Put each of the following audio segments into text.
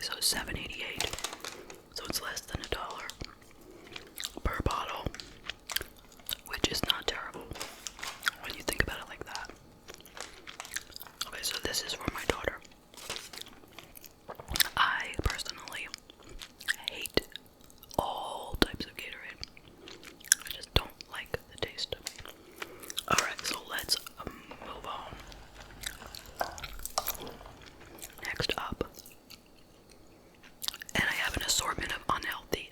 so it's $7.88. So it's less than $1 per bottle, which is not terrible when you think about it like that. Okay, so this is for my daughter. I personally hate all types of Gatorade. I just don't like the taste. Alright, so let's move on. Next up, and I have an assortment of unhealthy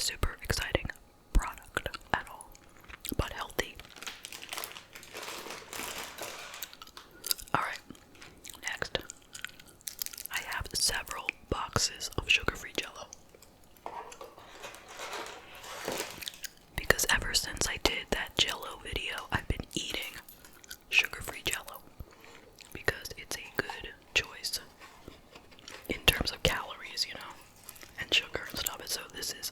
super exciting product at all, but healthy. Alright, next. I have several boxes of sugar-free JellO. Because ever since I did that JellO video, I've been eating sugar-free JellO. Because it's a good choice in terms of calories, you know, and sugar and stuff. So this is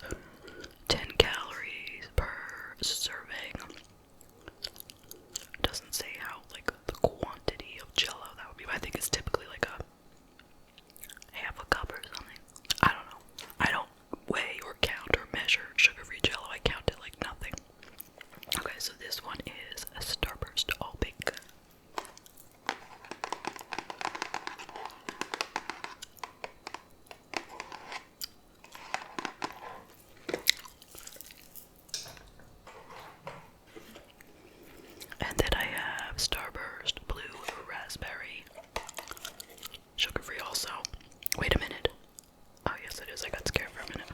10 calories per serving. Doesn't say how, like, the quantity of JellO that would be. I think it's typically like a half a cup or something. I don't know. I don't weigh or count or measure sugar-free JellO. I count it like nothing. Okay, so this one is a Starburst All Pink. And then I have Starburst Blue Raspberry. Sugar-free also. Wait a minute. Oh yes it is, I got scared for a minute.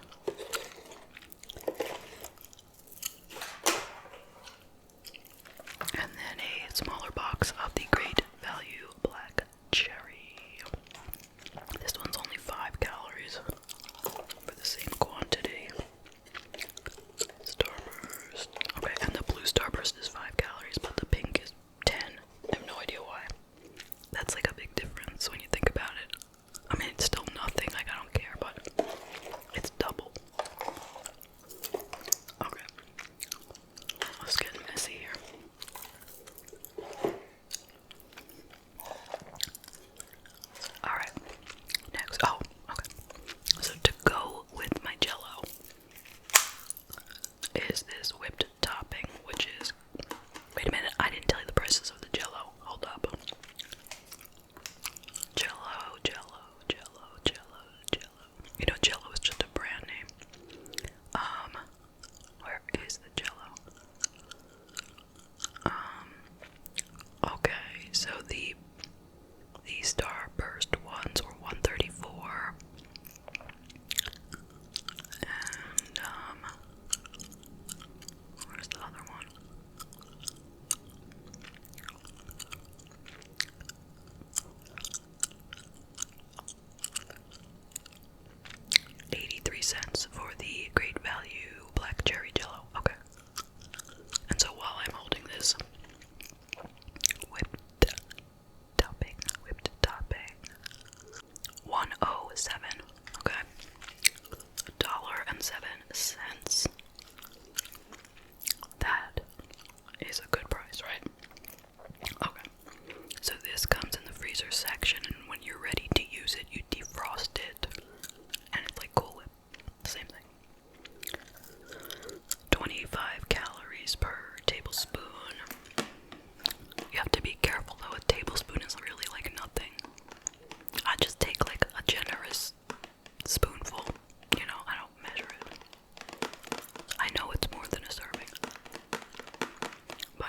And then a smaller box of the Great Value Black Cherry. This one's only 5 calories for the same quantity. Starburst. Okay, and the blue Starburst is 5 calories, but the pink is 10. I have no idea why. That's like a big difference when you think about it. I mean, it's still nothing, like I don't care, but it's double. Okay. Let's get messy here. Alright. Next. Oh, okay. So to go with my JellO is this whipped topping, which is, wait a minute, I didn't tell you the prices of the JellO. Hold up. JellO, JellO, JellO, JellO, JellO. You know, JellO is just a brand name. Where is the JellO? Okay, so the Starburst ones were $134. And, where's the other one? $0.83 for the Great Value Black Cherry JellO. Okay. And so while I'm holding this whipped topping, 107. Okay. $1.07. That is a good price, right? Okay. So this comes in the freezer section, and when you're ready to use it, you defrost it. And it's like Cool Whip. Same thing. 25 calories per tablespoon. You have to be careful though, a tablespoon is really like nothing. I just take like a generous spoonful, you know, I don't measure it. I know it's more than a serving, but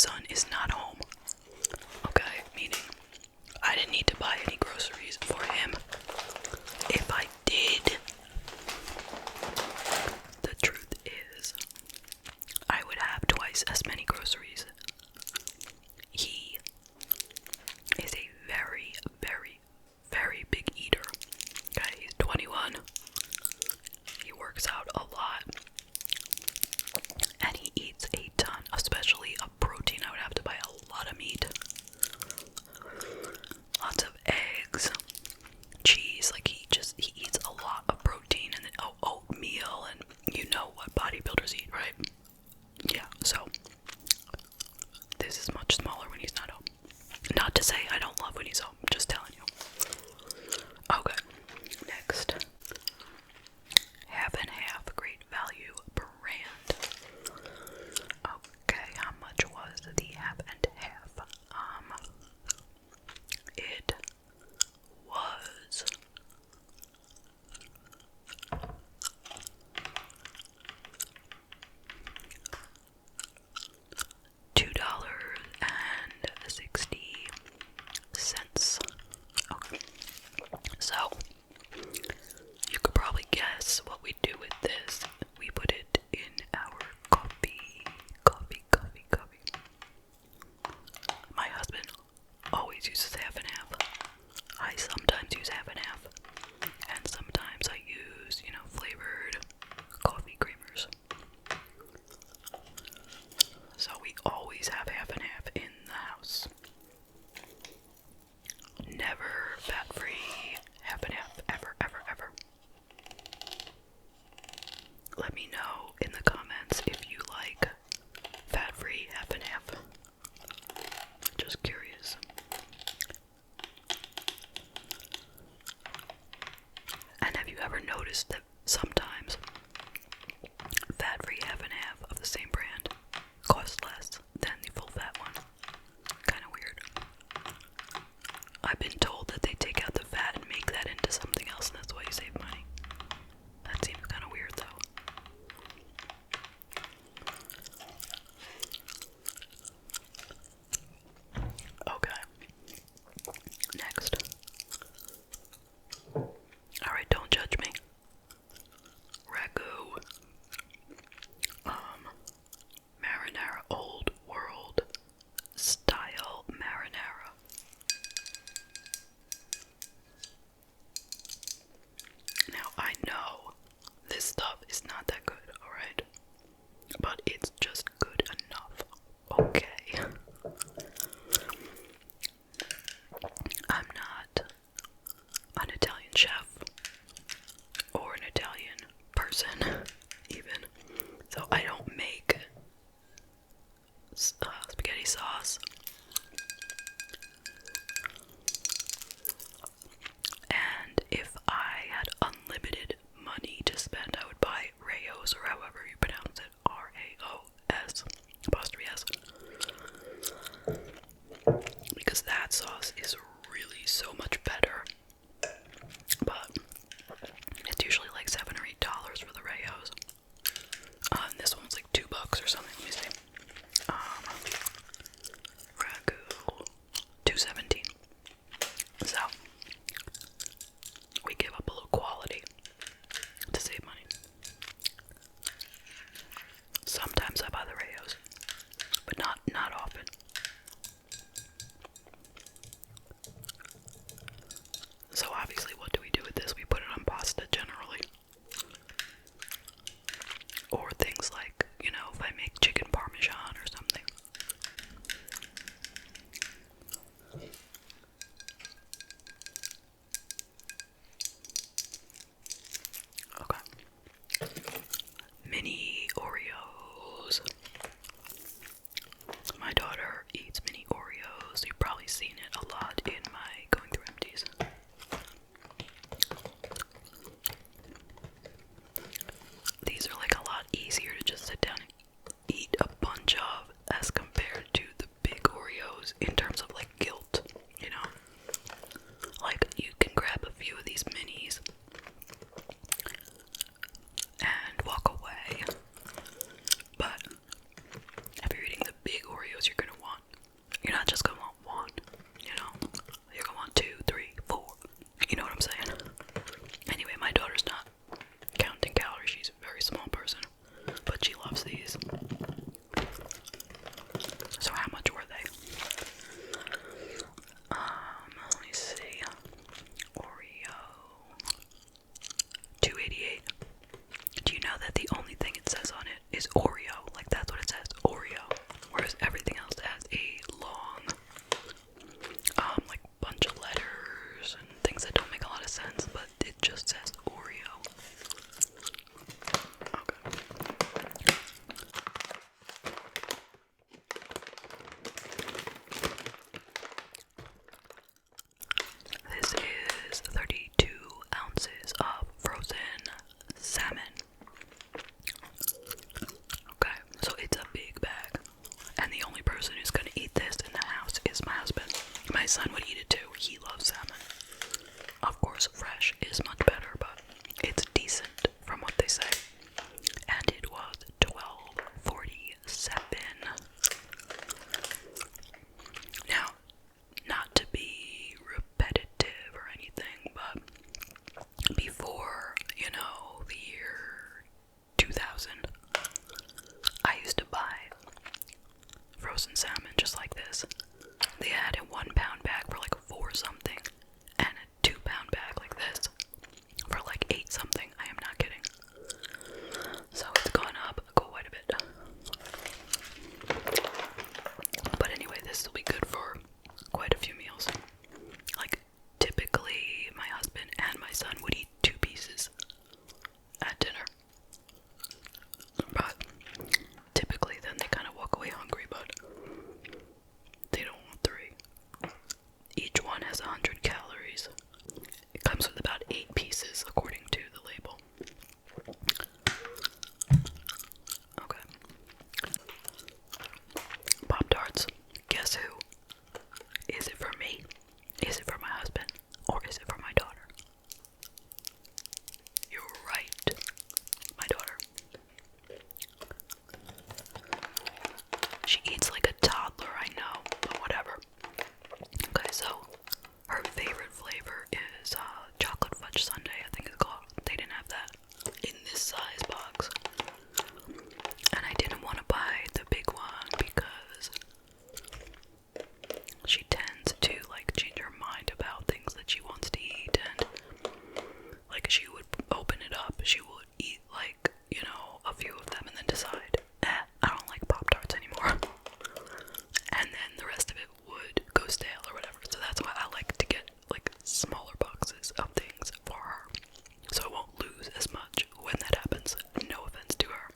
son is not home. Okay, meaning I didn't need to buy any groceries for him. If I did, the truth is, I would have twice as many groceries. He is a very, very, very big eater. Okay, he's 21. He works out a lot. And he eats a ton, especially of protein. I would have to buy a lot of meat. Lots of eggs, cheese. Like he eats a lot of protein, and then oatmeal, and you know what bodybuilders eat, right? Yeah, so this is much smaller when he's not home. Not to say I don't love when he's home, just telling you. Okay, next. Half and half, great value brand. Okay, how much was the half and half? It was $2.60. Okay. So you could probably guess what we do with this. We put it in our coffee. My husband always uses half and half. I sometimes use half and half. And sometimes I use, flavored coffee creamers. So we always have half and half in the house. Never fat-free, half and half, ever, ever, ever. Let me know in the comments if you like fat-free, half and half. Just curious. And have you ever noticed that sometimes fat-free half and half of the same brand costs less than the full-fat one? Kind of weird. I've been told that they take out the fat and make that into something else, and that's why you save money. That seems kind of weird, though. Okay. Next. Alright, don't judge me. Ragu. Marinara, old world style marinara. Now I know this stuff is not that good, alright? But it's just good enough. Okay. I'm not an Italian chef or an Italian person, even. So I don't make spaghetti sauce. And if I had unlimited money to spend, I would buy Rayo's, or however you pronounce it, R-A-O-S, apostrophe S. Because that sauce is really so much better. But it's usually like $7 or $8 for the Rayo's. And this one's like $2 or something. Let me see. My son would eat it too. He loves salmon. Of course, fresh is much better, but it's decent from what they say. And it was $12.47. Now, not to be repetitive or anything, but before, the year 2000, I used to buy frozen salmon just like this. They had a 1 pound bag for like 4 something, and a 2 pound bag like this for like 8 something. I am not kidding. So it's gone up quite a bit. But anyway, this will be good for quite a few meals. Like, typically, my husband and my son would eat 2 pieces at dinner. But typically then they kind of walk away hungry, but they don't want 3. Each one has 100 calories. It comes with about 8 pieces according to the label. Okay. Pop-Tarts. Guess who? Is it for me? Is it for my husband? Or is it for my daughter? You're right. My daughter. She eats like a toddler, I know, but whatever. Okay, so her favorite flavor is chocolate fudge sundae, I think it's called. They didn't have that in this size box. And I didn't want to buy the big one because she tends to like change her mind about things that she wants to eat, and like she would open it up, she would eat like, a few of them and then decide, I don't like Pop-Tarts anymore. And then the rest of it would go stale or whatever. So that's why I like to get like smaller boxes of things for her, so I won't lose as much when that happens. No offense to her.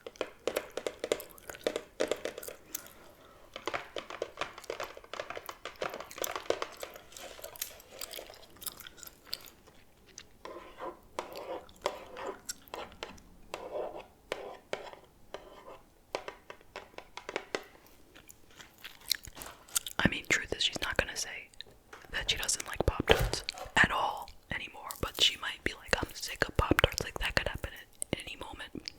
I mean, truth is, she's not gonna say that she doesn't like Pop-Tarts at all anymore, but she might be like, I'm sick of Pop-Tarts. Like, that could happen at any moment.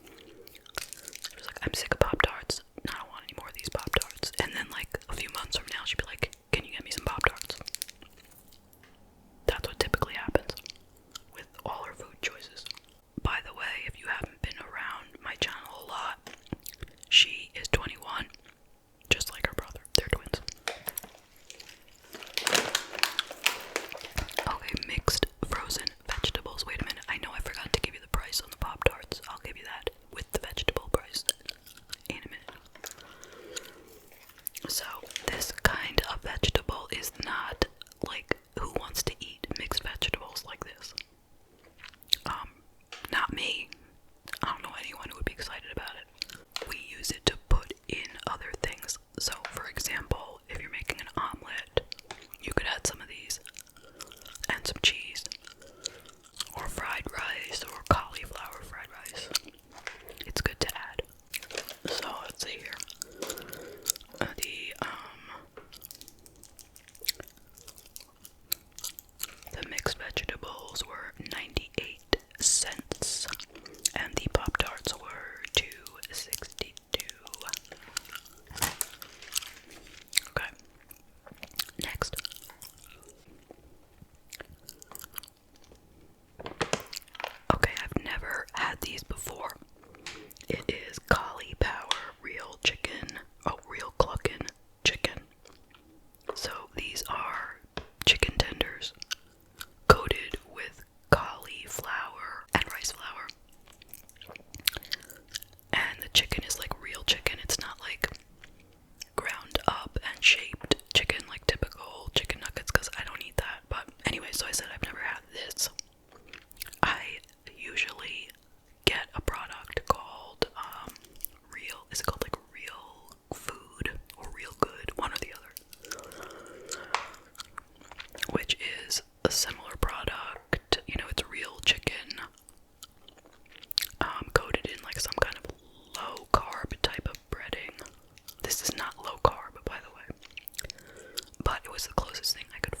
She was like, I'm sick of Pop-Tarts. I don't want any more of these Pop-Tarts. And then, like, a few months from now, she'd be like, can you get me some Pop-Tarts? That's what typically happens with all her food choices. By the way, if you haven't been around my channel a lot, she is 21, just like her brother. They're twins. Okay, mixed frozen vegetables. Wait a minute, I know I forgot to give you the price on the Pop-Tarts. I'll give you that with the vegetable price in a minute. So, this kind of vegetable is not like, who wants to eat mixed vegetables like this? Not me. I don't know anyone who would be excited about it. We use it to put in other things. So, for example, if you're making an omelet, you could add some of these and some cheese, or fried rice, or cauliflower fried rice. It's good to add. So, let's see here. The mixed vegetables were 98 cents, and the Pop-Tarts were $2.62. Okay, next. Okay, I've never had these before. It is cauliflower real chicken. Oh, real cluckin' chicken. So these are chicken tenders coated with cauliflower and rice flour. And the chicken is like real chicken. It's not like ground up and shaped chicken like typical chicken nuggets, because I don't eat that. But anyway, so I said I've never had this. I usually get a product called Real. Is it called like Real Food or Real Good? One or the other. Which is a similar product. It's real chicken coated in like some kind of low carb type of breading. This is not low carb, by the way. But it was the closest thing I could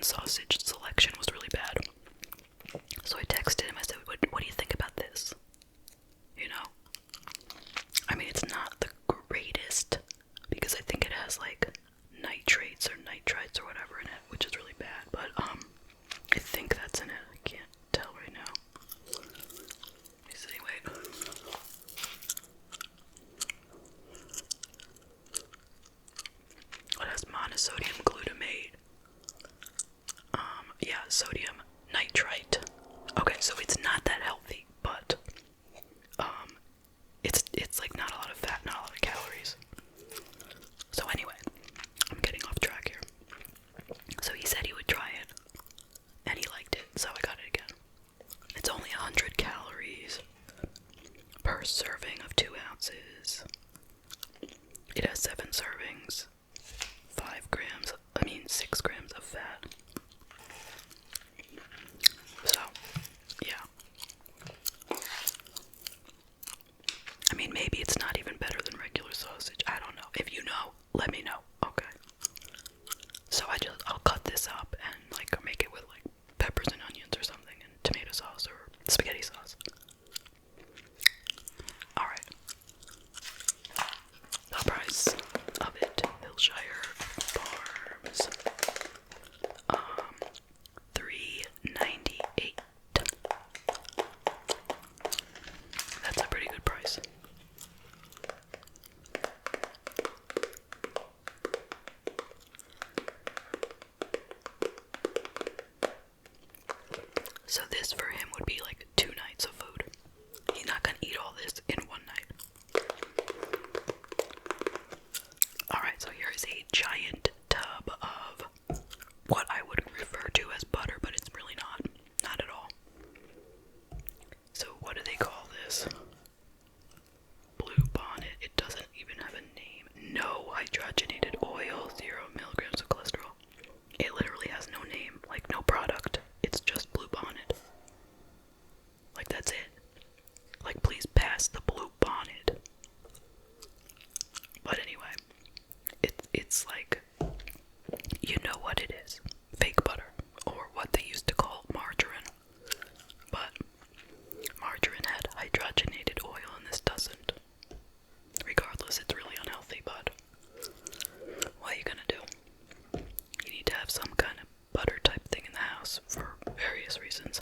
American sausage selection was really bad. So I texted him, I said, what do you think about this? You know? I mean, it's not the greatest, because I think it has like nitrates or nitrites or whatever in it, which is really bad, but I think that's in it. I can't tell right now. Let me see, wait. It has monosodium glutamate. Yeah, sodium nitrite. Okay, so it's not that healthy, but it's like not a lot of fat, not a lot of calories. So anyway, I'm getting off track here. So he said he would try it, and he liked it, so I got it again. It's only 100 calories per serving of 2 ounces. It has 7 servings, 6 grams of fat. So, yeah. I mean, maybe it's not even better than regular sausage. I don't know. If you know, let me know. Okay. So I'll cut this up and like make it with like peppers and onions or something and tomato sauce or spaghetti sauce. Alright. The price of it, Hillshire Farms. $3.98. That's a pretty good price. So this for him would be like 2 nights of food. He's not gonna eat all this in one night. Alright, so here is a giant tub of what I would refer to as butter, but it's really not. Not at all. So what do they call this? Blue Bonnet. It doesn't even have a name. No hydrogenated oil, 0 milligrams of cholesterol. It literally has no name, like no product. It's just Blue Bonnet. Like that's it. Like please pass the Blue Bonnet. But anyway, it's like, you know what it is. Fake butter, or what they used to call margarine. But margarine had hydrogenated oil and this doesn't. Regardless, it's really unhealthy, but what are you gonna do? You need to have some kind of butter type thing in the house for various reasons.